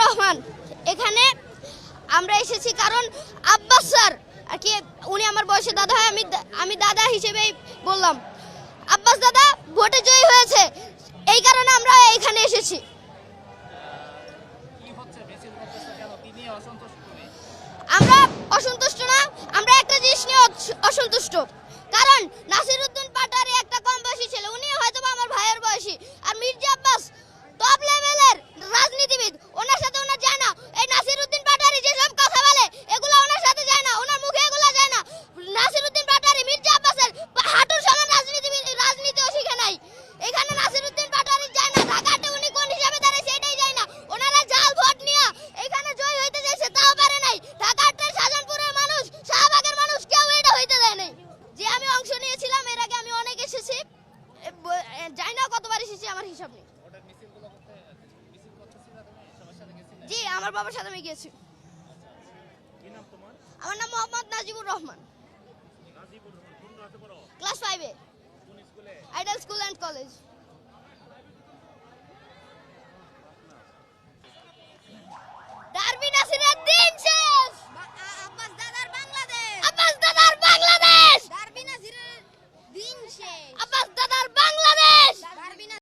রহমান। এখানে আমরা এসেছি কারণ আব্বাস স্যার আর কি, উনি আমার বয়সে দাদা হয়, আমি দাদা হিসেবেই বললাম। আব্বাস দাদা ভোটে জয়ী হয়েছে, এই কারণে আমরা এখানে এসেছি। আমরা অসন্তুষ্ট না, আমরা একটা জিনিস নিয়ে অসন্তুষ্ট, কারণ নাসিরউদ্দিন পাটোয়ারি একটা কম বয়সী ছেলে, উনি হয়তো আমার ভাইয়ের বয়সী, আর মির্জা আব্বাস টপ লেভেলের রাজনীতিবিদ, ওনার সাথে ওনার যায় না। এই নাসিরউদ্দিন পাটোয়ারি যেসব কথা বলে এগুলো ওনার সাথে যায় না, ওনার মুখে এগুলো যায় না। নাসিরউদ্দিন পাটোয়ারি মির্জা আব্বাসের হাঁটুর সমান রাজনীতিও শিখে নাই। এখানে নাসিরউদ্দিন পাটোয়ারি যায় না, ঢাকাতে উনি কোন হিসাবে দাঁড়ায় সেটাই যায় না। ওনারা জাল ভোট নিয়ে এখানে জয় হইতে যাইছে, তাও পারে নাই। ঢাকাতে শাহজাহানপুরের মানুষ, শাহবাগের মানুষ কেউ এটা হইতে দেয় নাই। যে আমি অংশ নিয়েছিলাম, এর আগে আমি অনেক এসেছি, যাই না কতবার এসেছি আমার হিসাব নেই। জি, আমার বাবার সাথে আমি গিয়েছি। আমার নাম Mohammad Najibur Rahman. Class 5 A idol school and college.